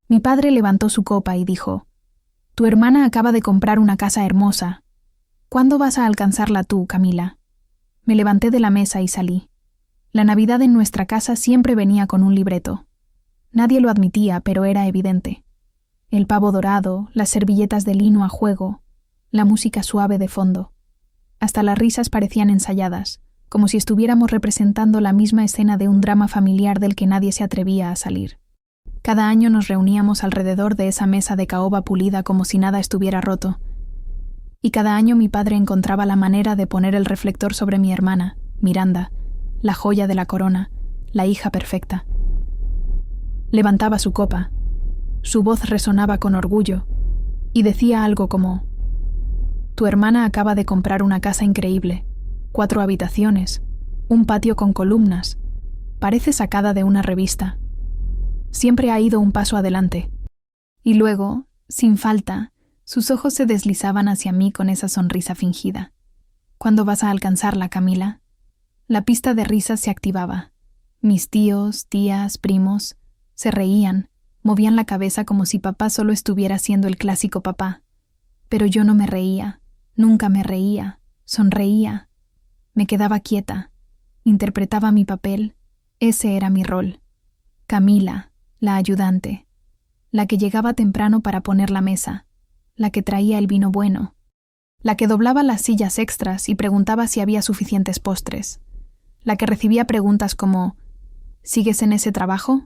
Mi padre levantó su copa y dijo: «Tu hermana acaba de comprar una casa hermosa. ¿Cuándo vas a alcanzarla tú, Camila?» Me levanté de la mesa y salí. La Navidad en nuestra casa siempre venía con un libreto. Nadie lo admitía, pero era evidente. El pavo dorado, las servilletas de lino a juego, la música suave de fondo. Hasta las risas parecían ensayadas, como si estuviéramos representando la misma escena de un drama familiar del que nadie se atrevía a salir. Cada año nos reuníamos alrededor de esa mesa de caoba pulida como si nada estuviera roto. Y cada año mi padre encontraba la manera de poner el reflector sobre mi hermana, Miranda, la joya de la corona, la hija perfecta. Levantaba su copa. Su voz resonaba con orgullo y decía algo como: «Tu hermana acaba de comprar una casa increíble, 4 habitaciones, un patio con columnas. Parece sacada de una revista. Siempre ha ido un paso adelante». Y luego, sin falta, sus ojos se deslizaban hacia mí con esa sonrisa fingida. «¿Cuándo vas a alcanzarla, Camila?» La pista de risas se activaba. Mis tíos, tías, primos se reían, movían la cabeza como si papá solo estuviera siendo el clásico papá. Pero yo no me reía, nunca me reía, sonreía. Me quedaba quieta, interpretaba mi papel, ese era mi rol. Camila, la ayudante, la que llegaba temprano para poner la mesa, la que traía el vino bueno, la que doblaba las sillas extras y preguntaba si había suficientes postres, la que recibía preguntas como: ¿sigues en ese trabajo?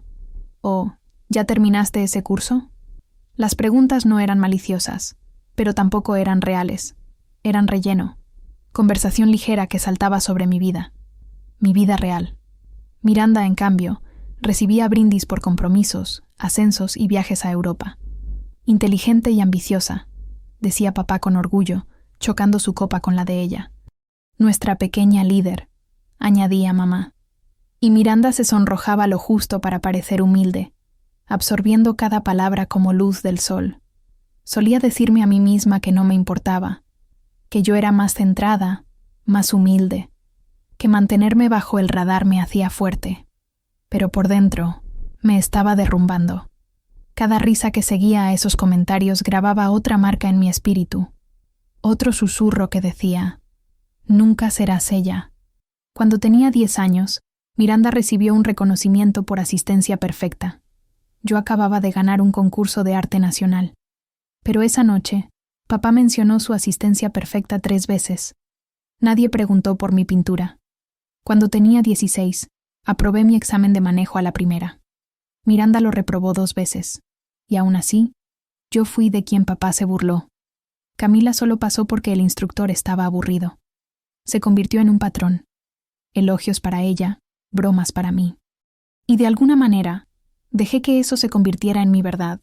O ¿ya terminaste ese curso? Las preguntas no eran maliciosas, pero tampoco eran reales. Eran relleno, conversación ligera que saltaba sobre mi vida real. Miranda, en cambio, recibía brindis por compromisos, ascensos y viajes a Europa. Inteligente y ambiciosa, decía papá con orgullo, chocando su copa con la de ella. Nuestra pequeña líder, añadía mamá. Y Miranda se sonrojaba lo justo para parecer humilde, absorbiendo cada palabra como luz del sol. Solía decirme a mí misma que no me importaba, que yo era más centrada, más humilde, que mantenerme bajo el radar me hacía fuerte. Pero por dentro me estaba derrumbando. Cada risa que seguía a esos comentarios grababa otra marca en mi espíritu, otro susurro que decía: «Nunca serás ella». Cuando tenía 10 años, Miranda recibió un reconocimiento por asistencia perfecta. Yo acababa de ganar un concurso de arte nacional. Pero esa noche, papá mencionó su asistencia perfecta 3 veces. Nadie preguntó por mi pintura. Cuando tenía 16, aprobé mi examen de manejo a la primera. Miranda lo reprobó 2 veces. Y aún así, yo fui de quien papá se burló. Camila solo pasó porque el instructor estaba aburrido. Se convirtió en un patrón. Elogios para ella, bromas para mí. Y de alguna manera, dejé que eso se convirtiera en mi verdad.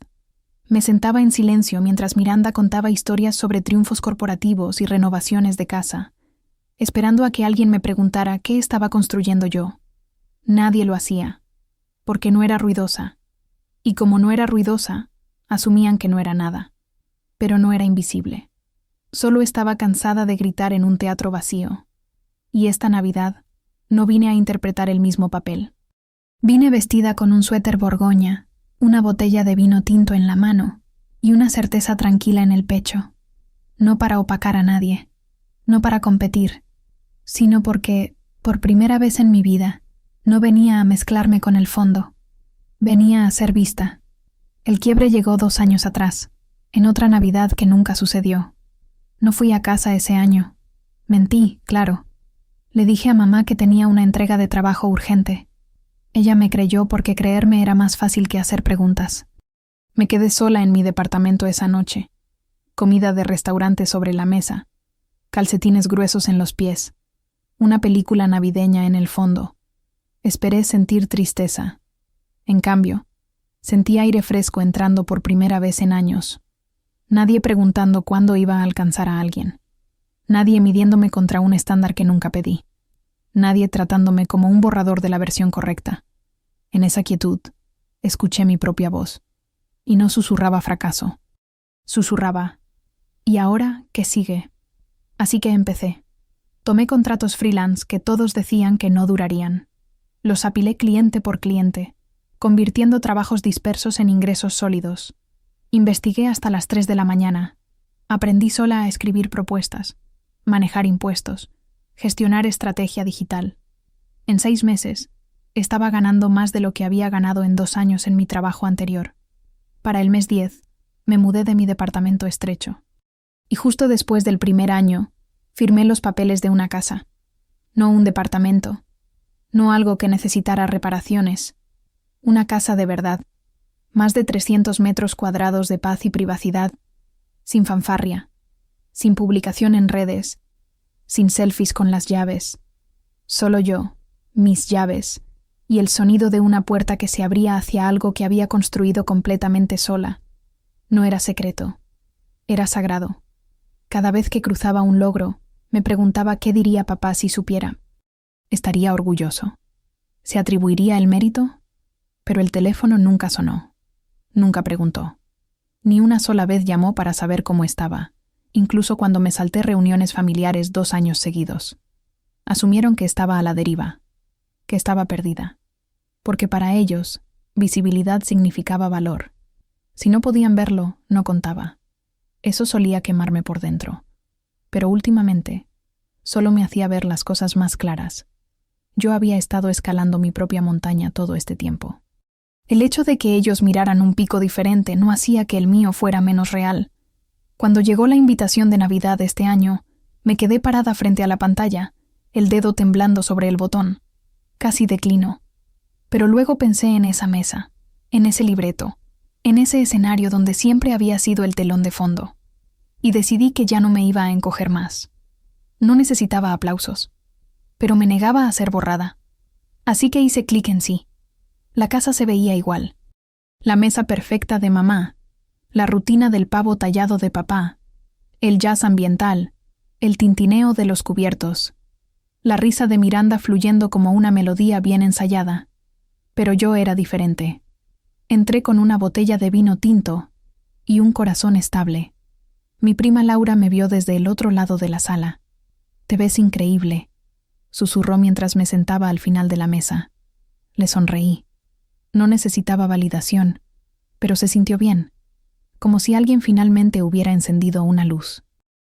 Me sentaba en silencio mientras Miranda contaba historias sobre triunfos corporativos y renovaciones de casa, esperando a que alguien me preguntara qué estaba construyendo yo. Nadie lo hacía, porque no era ruidosa. Y como no era ruidosa, asumían que no era nada. Pero no era invisible. Solo estaba cansada de gritar en un teatro vacío. Y esta Navidad no vine a interpretar el mismo papel. Vine vestida con un suéter borgoña, una botella de vino tinto en la mano y una certeza tranquila en el pecho. No para opacar a nadie, no para competir, sino porque, por primera vez en mi vida, no venía a mezclarme con el fondo. Venía a ser vista. El quiebre llegó 2 años atrás, en otra Navidad que nunca sucedió. No fui a casa ese año. Mentí, claro. Le dije a mamá que tenía una entrega de trabajo urgente. Ella me creyó porque creerme era más fácil que hacer preguntas. Me quedé sola en mi departamento esa noche. Comida de restaurante sobre la mesa, calcetines gruesos en los pies, una película navideña en el fondo. Esperé sentir tristeza. En cambio, sentí aire fresco entrando por primera vez en años. Nadie preguntando cuándo iba a alcanzar a alguien. Nadie midiéndome contra un estándar que nunca pedí. Nadie tratándome como un borrador de la versión correcta. En esa quietud, escuché mi propia voz. Y no susurraba fracaso. Susurraba: ¿y ahora qué sigue? Así que empecé. Tomé contratos freelance que todos decían que no durarían. Los apilé cliente por cliente. convirtiendo trabajos dispersos en ingresos sólidos. Investigué hasta las 3 de la mañana. Aprendí sola a escribir propuestas, manejar impuestos, gestionar estrategia digital. En 6 meses, estaba ganando más de lo que había ganado en 2 años en mi trabajo anterior. Para el mes 10, me mudé de mi departamento estrecho. Y justo después del primer año, firmé los papeles de una casa. No un departamento, no algo que necesitara reparaciones. Una casa de verdad. Más de 300 metros cuadrados de paz y privacidad, sin fanfarria, sin publicación en redes, sin selfies con las llaves. Solo yo, mis llaves, y el sonido de una puerta que se abría hacia algo que había construido completamente sola. No era secreto, era sagrado. Cada vez que cruzaba un logro, me preguntaba qué diría papá si supiera. ¿Estaría orgulloso? ¿Se atribuiría el mérito? Pero el teléfono nunca sonó. Nunca preguntó. Ni una sola vez llamó para saber cómo estaba, incluso cuando me salté reuniones familiares 2 años seguidos. Asumieron que estaba a la deriva, que estaba perdida. Porque para ellos, visibilidad significaba valor. Si no podían verlo, no contaba. Eso solía quemarme por dentro. Pero últimamente, solo me hacía ver las cosas más claras. Yo había estado escalando mi propia montaña todo este tiempo. El hecho de que ellos miraran un pico diferente no hacía que el mío fuera menos real. Cuando llegó la invitación de Navidad este año, me quedé parada frente a la pantalla, el dedo temblando sobre el botón. Casi declinó. Pero luego pensé en esa mesa, en ese libreto, en ese escenario donde siempre había sido el telón de fondo. Y decidí que ya no me iba a encoger más. No necesitaba aplausos, pero me negaba a ser borrada. Así que hice clic en sí. La casa se veía igual. La mesa perfecta de mamá, la rutina del pavo tallado de papá, el jazz ambiental, el tintineo de los cubiertos, la risa de Miranda fluyendo como una melodía bien ensayada. Pero yo era diferente. Entré con una botella de vino tinto y un corazón estable. Mi prima Laura me vio desde el otro lado de la sala. «Te ves increíble», susurró mientras me sentaba al final de la mesa. Le sonreí. No necesitaba validación, pero se sintió bien, como si alguien finalmente hubiera encendido una luz.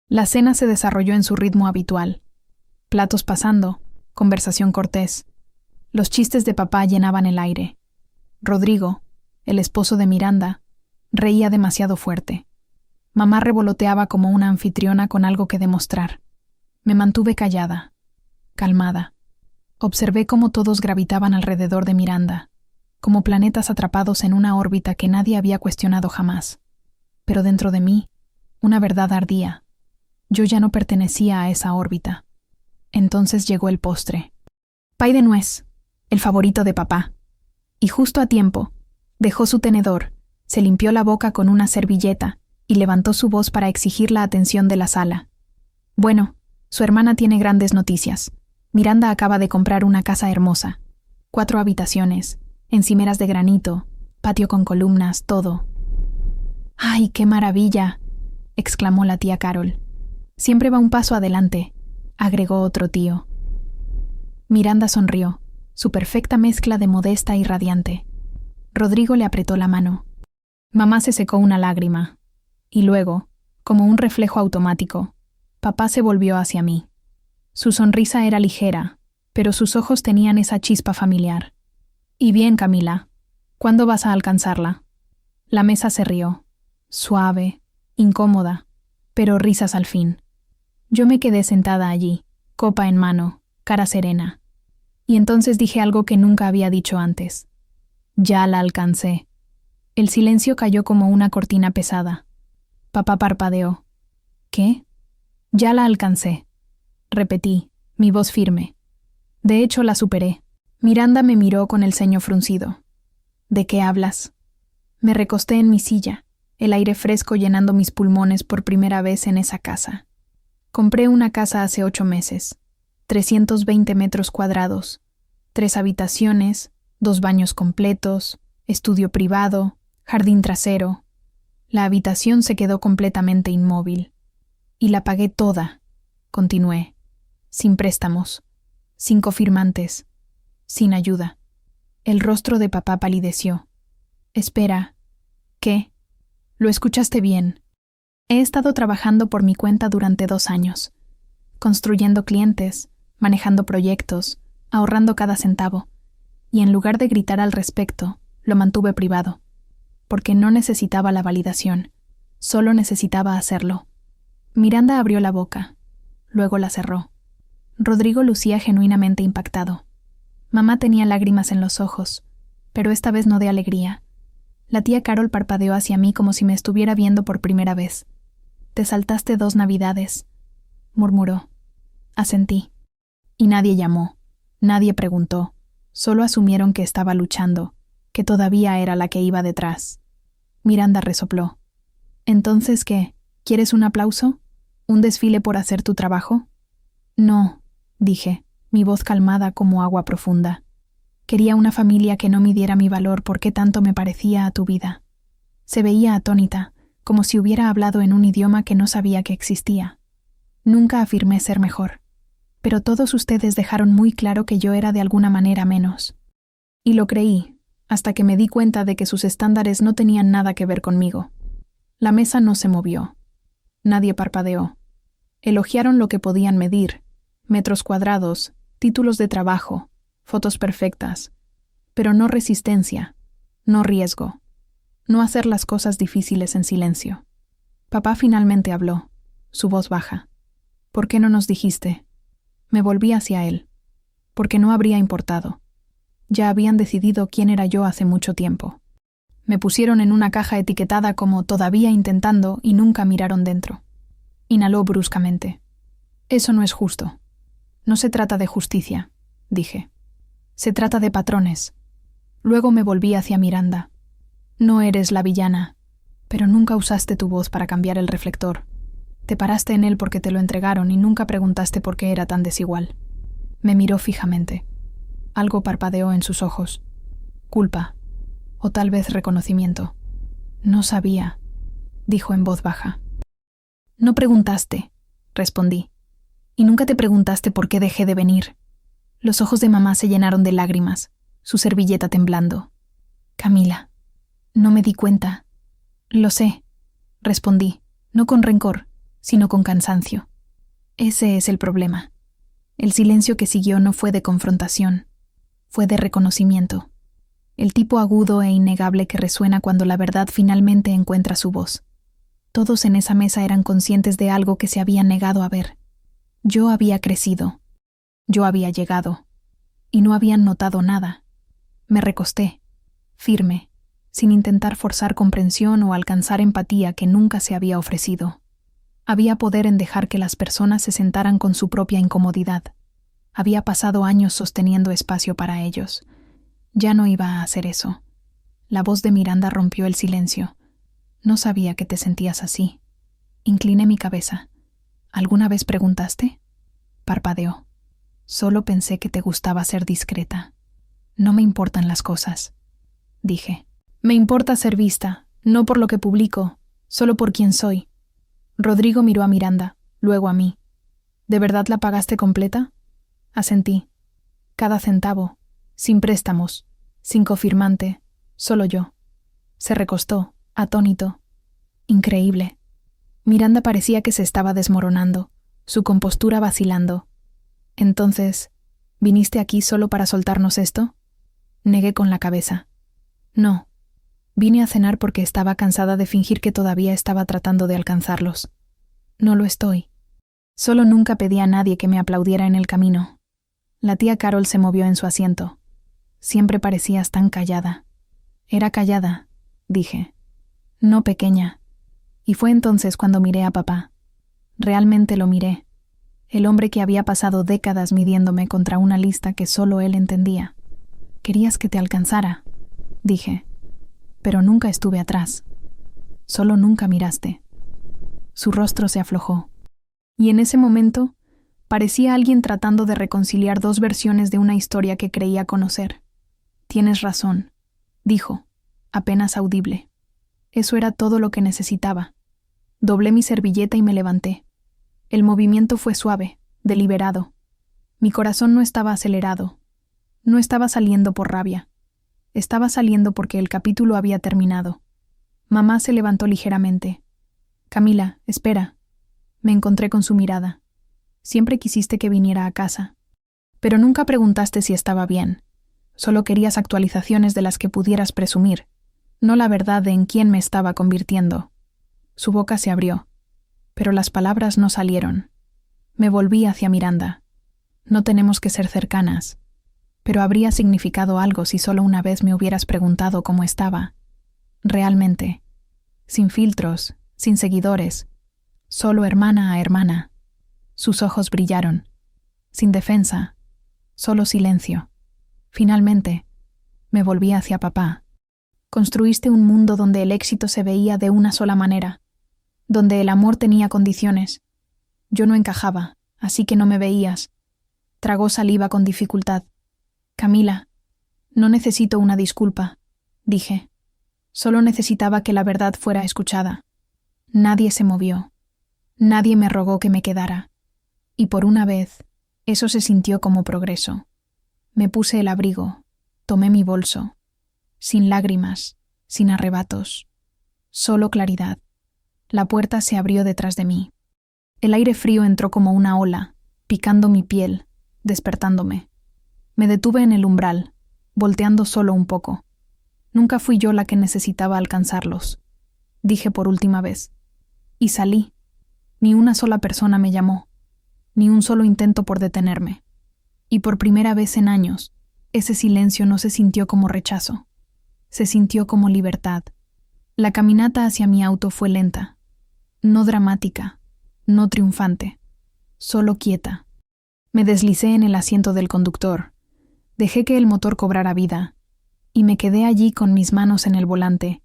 La cena se desarrolló en su ritmo habitual. Platos pasando, conversación cortés. Los chistes de papá llenaban el aire. Rodrigo, el esposo de Miranda, reía demasiado fuerte. Mamá revoloteaba como una anfitriona con algo que demostrar. Me mantuve callada, calmada. Observé cómo todos gravitaban alrededor de Miranda, como planetas atrapados en una órbita que nadie había cuestionado jamás. Pero dentro de mí, una verdad ardía. Yo ya no pertenecía a esa órbita. Entonces llegó el postre. Pay de nuez, el favorito de papá. Y justo a tiempo, dejó su tenedor, se limpió la boca con una servilleta y levantó su voz para exigir la atención de la sala. Bueno, su hermana tiene grandes noticias. Miranda acaba de comprar una casa hermosa. 4 habitaciones, encimeras de granito, patio con columnas, todo. ¡Ay, qué maravilla!, exclamó la tía Carol. Siempre va un paso adelante, agregó otro tío. Miranda sonrió, su perfecta mezcla de modesta y radiante. Rodrigo le apretó la mano. Mamá se secó una lágrima. Y luego, como un reflejo automático, papá se volvió hacia mí. Su sonrisa era ligera, pero sus ojos tenían esa chispa familiar. «Y bien, Camila, ¿cuándo vas a alcanzarla?» La mesa se rió, suave, incómoda, pero risas al fin. Yo me quedé sentada allí, copa en mano, cara serena. Y entonces dije algo que nunca había dicho antes. «Ya la alcancé». El silencio cayó como una cortina pesada. Papá parpadeó. «¿Qué?» «Ya la alcancé», repetí, mi voz firme. De hecho, la superé. Miranda me miró con el ceño fruncido. «¿De qué hablas?» Me recosté en mi silla, el aire fresco llenando mis pulmones por primera vez en esa casa. Compré una casa hace 8 meses, 320 metros cuadrados, 3 habitaciones, 2 baños completos, estudio privado, jardín trasero. La habitación se quedó completamente inmóvil. Y la pagué toda, continué, sin préstamos, sin cofirmantes, sin ayuda. El rostro de papá palideció. Espera. ¿Qué? Lo escuchaste bien. He estado trabajando por mi cuenta durante 2 años, construyendo clientes, manejando proyectos, ahorrando cada centavo, y en lugar de gritar al respecto, lo mantuve privado, porque no necesitaba la validación, solo necesitaba hacerlo. Miranda abrió la boca, luego la cerró. Rodrigo lucía genuinamente impactado. Mamá tenía lágrimas en los ojos, pero esta vez no de alegría. La tía Carol parpadeó hacia mí como si me estuviera viendo por primera vez. «Te saltaste 2 navidades», murmuró. Asentí. Y nadie llamó, nadie preguntó, solo asumieron que estaba luchando, que todavía era la que iba detrás. Miranda resopló. «¿Entonces qué? ¿Quieres un aplauso? ¿Un desfile por hacer tu trabajo?» «No», dije, mi voz calmada como agua profunda. Quería una familia que no midiera mi valor por qué tanto me parecía a tu vida. Se veía atónita, como si hubiera hablado en un idioma que no sabía que existía. Nunca afirmé ser mejor, pero todos ustedes dejaron muy claro que yo era de alguna manera menos. Y lo creí, hasta que me di cuenta de que sus estándares no tenían nada que ver conmigo. La mesa no se movió. Nadie parpadeó. Elogiaron lo que podían medir: metros cuadrados, títulos de trabajo, fotos perfectas, pero no resistencia, no riesgo, no hacer las cosas difíciles en silencio. Papá finalmente habló, su voz baja. «¿Por qué no nos dijiste?» Me volví hacia él. Porque no habría importado. Ya habían decidido quién era yo hace mucho tiempo. Me pusieron en una caja etiquetada como «todavía intentando» y nunca miraron dentro. Inhaló bruscamente. «Eso no es justo. No se trata de justicia», dije. «Se trata de patrones». Luego me volví hacia Miranda. «No eres la villana, pero nunca usaste tu voz para cambiar el reflector. Te paraste en él porque te lo entregaron y nunca preguntaste por qué era tan desigual». Me miró fijamente. Algo parpadeó en sus ojos. Culpa. O tal vez reconocimiento. «No sabía», dijo en voz baja. «No preguntaste», respondí. «Y nunca te preguntaste por qué dejé de venir». Los ojos de mamá se llenaron de lágrimas, su servilleta temblando. «Camila, no me di cuenta». «Lo sé», respondí, no con rencor, sino con cansancio. Ese es el problema. El silencio que siguió no fue de confrontación, fue de reconocimiento. El tipo agudo e innegable que resuena cuando la verdad finalmente encuentra su voz. Todos en esa mesa eran conscientes de algo que se habían negado a ver. Yo había crecido. Yo había llegado. Y no habían notado nada. Me recosté, firme, sin intentar forzar comprensión o alcanzar empatía que nunca se había ofrecido. Había poder en dejar que las personas se sentaran con su propia incomodidad. Había pasado años sosteniendo espacio para ellos. Ya no iba a hacer eso. La voz de Miranda rompió el silencio. «No sabía que te sentías así». Incliné mi cabeza. «¿Alguna vez preguntaste?» Parpadeó. «Solo pensé que te gustaba ser discreta. No me importan las cosas», dije. «Me importa ser vista, no por lo que publico, solo por quién soy». Rodrigo miró a Miranda, luego a mí. «¿De verdad la pagaste completa?» Asentí. «Cada centavo, sin préstamos, sin cofirmante, solo yo». Se recostó, atónito. Increíble. Miranda parecía que se estaba desmoronando, su compostura vacilando. «Entonces, ¿viniste aquí solo para soltarnos esto?» Negué con la cabeza. «No. Vine a cenar porque estaba cansada de fingir que todavía estaba tratando de alcanzarlos. No lo estoy. Solo nunca pedí a nadie que me aplaudiera en el camino». La tía Carol se movió en su asiento. «Siempre parecías tan callada». «Era callada», dije. «No pequeña». Y fue entonces cuando miré a papá. Realmente lo miré. El hombre que había pasado décadas midiéndome contra una lista que solo él entendía. «Querías que te alcanzara», dije. «Pero nunca estuve atrás. Solo nunca miraste». Su rostro se aflojó. Y en ese momento parecía alguien tratando de reconciliar 2 versiones de una historia que creía conocer. «Tienes razón», dijo, apenas audible. Eso era todo lo que necesitaba. Doblé mi servilleta y me levanté. El movimiento fue suave, deliberado. Mi corazón no estaba acelerado. No estaba saliendo por rabia. Estaba saliendo porque el capítulo había terminado. Mamá se levantó ligeramente. Camila, espera. Me encontré con su mirada. Siempre quisiste que viniera a casa. Pero nunca preguntaste si estaba bien. Solo querías actualizaciones de las que pudieras presumir, no la verdad de en quién me estaba convirtiendo. Su boca se abrió, pero las palabras no salieron. Me volví hacia Miranda. No tenemos que ser cercanas, pero habría significado algo si solo una vez me hubieras preguntado cómo estaba. Realmente. Sin filtros, sin seguidores. Solo hermana a hermana. Sus ojos brillaron. Sin defensa. Solo silencio. Finalmente, me volví hacia papá. Construiste un mundo donde el éxito se veía de una sola manera, donde el amor tenía condiciones. Yo no encajaba, así que no me veías. Tragó saliva con dificultad. Camila, no necesito una disculpa, dije. Solo necesitaba que la verdad fuera escuchada. Nadie se movió. Nadie me rogó que me quedara. Y por una vez, eso se sintió como progreso. Me puse el abrigo, tomé mi bolso. Sin lágrimas, sin arrebatos. Solo claridad. La puerta se abrió detrás de mí. El aire frío entró como una ola, picando mi piel, despertándome. Me detuve en el umbral, volteando solo un poco. Nunca fui yo la que necesitaba alcanzarlos. Dije por última vez. Y salí. Ni una sola persona me llamó. Ni un solo intento por detenerme. Y por primera vez en años, ese silencio no se sintió como rechazo. Se sintió como libertad. La caminata hacia mi auto fue lenta. No dramática, no triunfante. Solo quieta. Me deslicé en el asiento del conductor. Dejé que el motor cobrara vida. Y me quedé allí con mis manos en el volante,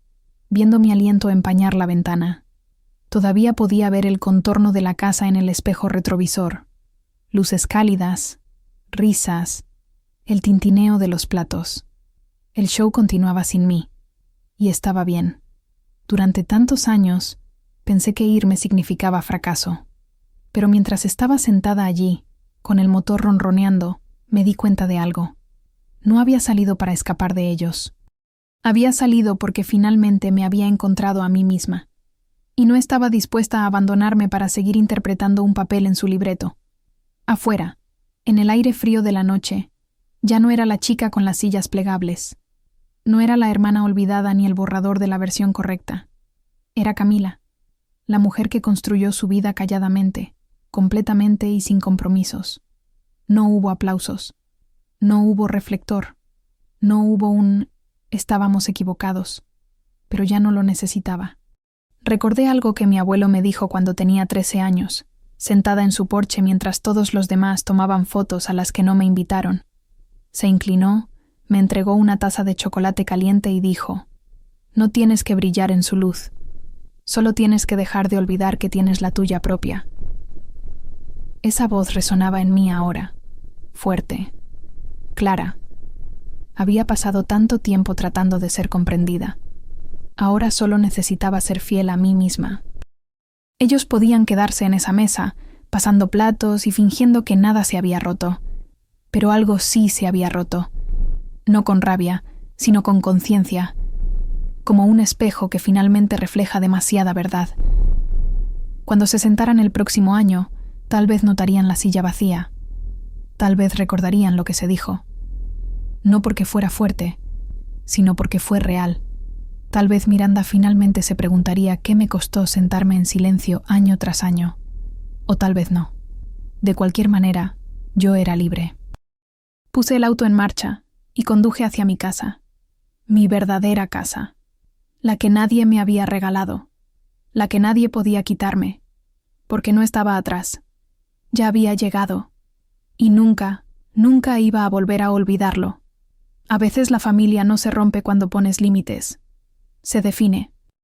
viendo mi aliento empañar la ventana. Todavía podía ver el contorno de la casa en el espejo retrovisor. Luces cálidas, risas, el tintineo de los platos. El show continuaba sin mí, y estaba bien. Durante tantos años, pensé que irme significaba fracaso. Pero mientras estaba sentada allí, con el motor ronroneando, me di cuenta de algo. No había salido para escapar de ellos. Había salido porque finalmente me había encontrado a mí misma. Y no estaba dispuesta a abandonarme para seguir interpretando un papel en su libreto. Afuera, en el aire frío de la noche, ya no era la chica con las sillas plegables. No era la hermana olvidada ni el borrador de la versión correcta. Era Camila, la mujer que construyó su vida calladamente, completamente y sin compromisos. No hubo aplausos. No hubo reflector. No hubo un «estábamos equivocados», pero ya no lo necesitaba. Recordé algo que mi abuelo me dijo cuando tenía 13 años, sentada en su porche mientras todos los demás tomaban fotos a las que no me invitaron. Se inclinó, me entregó una taza de chocolate caliente y dijo: «No tienes que brillar en su luz. Solo tienes que dejar de olvidar que tienes la tuya propia». Esa voz resonaba en mí ahora, fuerte, clara. Había pasado tanto tiempo tratando de ser comprendida. Ahora solo necesitaba ser fiel a mí misma. Ellos podían quedarse en esa mesa, pasando platos y fingiendo que nada se había roto. Pero algo sí se había roto. No con rabia, sino con conciencia. Como un espejo que finalmente refleja demasiada verdad. Cuando se sentaran el próximo año, tal vez notarían la silla vacía. Tal vez recordarían lo que se dijo. No porque fuera fuerte, sino porque fue real. Tal vez Miranda finalmente se preguntaría qué me costó sentarme en silencio año tras año. O tal vez no. De cualquier manera, yo era libre. Puse el auto en marcha y conduje hacia mi casa. Mi verdadera casa. La que nadie me había regalado. La que nadie podía quitarme. Porque no estaba atrás. Ya había llegado. Y nunca, nunca iba a volver a olvidarlo. A veces la familia no se rompe cuando pones límites. Se define.